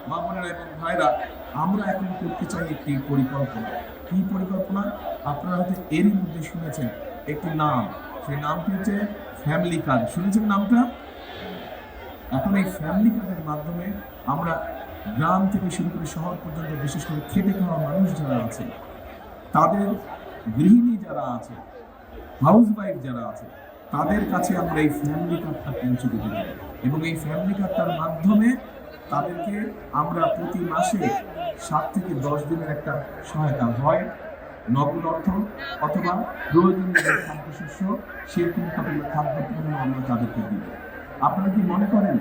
মা বোনেরা এবং ভাইরা, আমরা এখন করতে চাই একটি পরিকল্পনা। কি পরিকল্পনা? আপনারা হয়তো এরই মধ্যে শুনেছেন একটি নাম, সেই নামটি হচ্ছে ফ্যামিলি কার্ড। শুনেছেন নামটা? এখন এই ফ্যামিলি কার্ডের মাধ্যমে আমরা গ্রাম থেকে শুরু করে শহর পর্যন্ত, বিশেষ করে খেটে খাওয়া মানুষ যারা আছে, তাদের গৃহিণী যারা আছে, হাউস ওয়াইফ যারা আছে, তাদের কাছে আমরা এই ফ্যামিলি কার্ডটা পৌঁছে দিতে চাই। এবং এই ফ্যামিলি কার্ডটার মাধ্যমে তাদেরকে আমরা প্রতি মাসে 7 থেকে 10 দিনের একটা সহায়তা, হয় নগদ অর্থ অথবা প্রয়োজনীয় যে খাদ্যশস্য, সেরকম খাদ্যপণ্য আমরা তাদেরকে দিব। আপনারা কি মনে করেন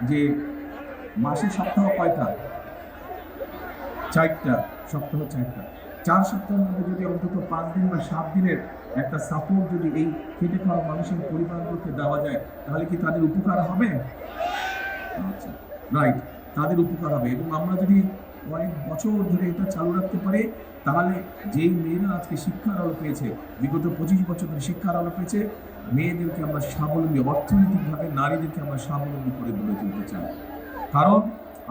যে মাসে সপ্তাহ কয়টা? 4টা সপ্তাহ, 4টা। 4 সপ্তাহের মধ্যে যদি অন্তত 5 দিন বা 7 দিনের একটা সাপোর্ট যদি এই খেটে খাওয়া মানুষের পরিবারগুলোকে দেওয়া যায়, তাহলে কি তাদের উপকার হবে? আচ্ছা, রাইট, তাদের উপকার হবে। এবং আমরা যদি কয়েক বছর ধরে এটা চালু রাখতে পারি, তাহলে যেই মেয়েরা আজকে শিক্ষার আলো পেয়েছে, বিগত 25 বছর ধরে শিক্ষার আলো পেয়েছে, মেয়েদেরকে আমরা স্বাবলম্বী, অর্থনৈতিকভাবে নারীদেরকে আমরা স্বাবলম্বী করে গড়ে তুলতে চাই। কারণ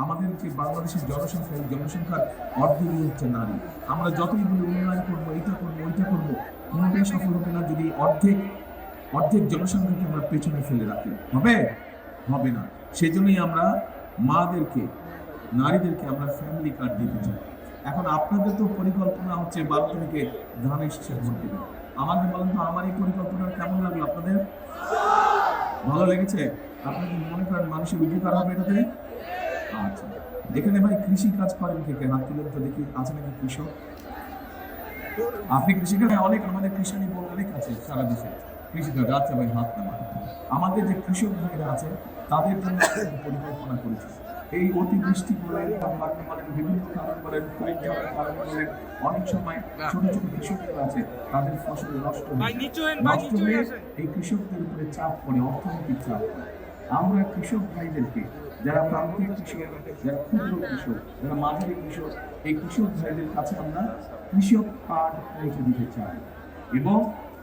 আমাদের যে বাংলাদেশের জনসংখ্যা, এই জনসংখ্যার অর্ধেকই হচ্ছে নারী। আমরা যতই বলি উন্নয়ন করবো, এইটা করবো, ওইটা করবো, কোনোটাই সফল হবে না যদি অর্ধেক জনসংখ্যাকে আমরা পেছনে ফেলে রাখি। হবে না। সেজন্যই আমরা মাদেরকে, নারীদেরকে আমরা ফ্যামিলি কার্ড দিতে চাই। এখন আপনাদের তো পরিকল্পনা হচ্ছে 12 তারিখে ধান এসছে ভোট দেবেন। আমাকে বলেন তো, আমার এই পরিকল্পনা কেমন লাগলো আপনাদের? ভালো লেগেছে? আপনি কি মনে করেন মানুষের উপকার হবে এটাতে? আচ্ছা, এখানে ভাই কৃষি কাজ করেন কে কে? হাত তুলেন তো দেখি, আছে নাকি কৃষক? আপনি কৃষিকাজ? অনেক, আমাদের কৃষানি বোর্ড অনেক আছে সারা দেশে কৃষিকাজ। আচ্ছা ভাই, হাত নামান। আমাদের যে কৃষক ভাইরা আছে, তাদের জন্য পরিকল্পনা করেছে। এই অতিবৃষ্টি বলেন, বিভিন্ন কারণ বলেন, কারণ বলেন, অনেক সময় ছোট ছোট কৃষকরা আছে, তাদের ফসল নষ্ট হয়ে এই কৃষকদের উপরে চাপ পড়ে, অর্থনৈতিক চাপ পড়ে। আমরা কৃষক ভাইদেরকে, যারা প্রান্তিক কৃষক, যারা ক্ষুদ্র কৃষক, যারা মাঝারি কৃষক, এই কৃষক ভাইদের কাছে আমরা কৃষক কার্ড পৌঁছে দিতে চাই। এবং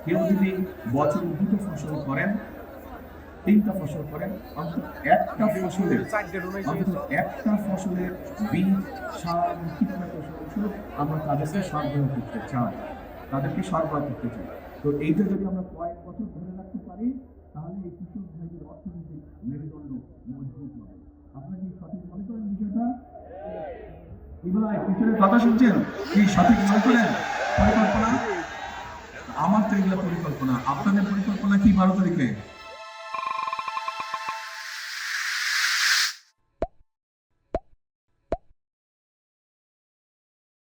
কেউ যদি বছরে 2টো ফসল করেন, 3টা ফসল করেন, অন্তত একটা ফসলের বীজ, সার, কীটনাশক ঔষধ আমরা তাদেরকে সরবরাহ করতে চাই। তো এইটা যদি আমরা কয়েক বছর ধরে রাখতে পারি, তাহলে এই কৃষক ভাইদের অর্থনৈতিক মেরুদণ্ড মজবুত হবে। আপনারা কি সঠিক মনে করেন বিষয়টা? এবার পিছনের কথা শুনছেন, কি সঠিক মনে করেন পরিকল্পনা? আমার তো এগুলো পরিকল্পনা। আপনাদের পরিকল্পনা কি 12 তারিখে?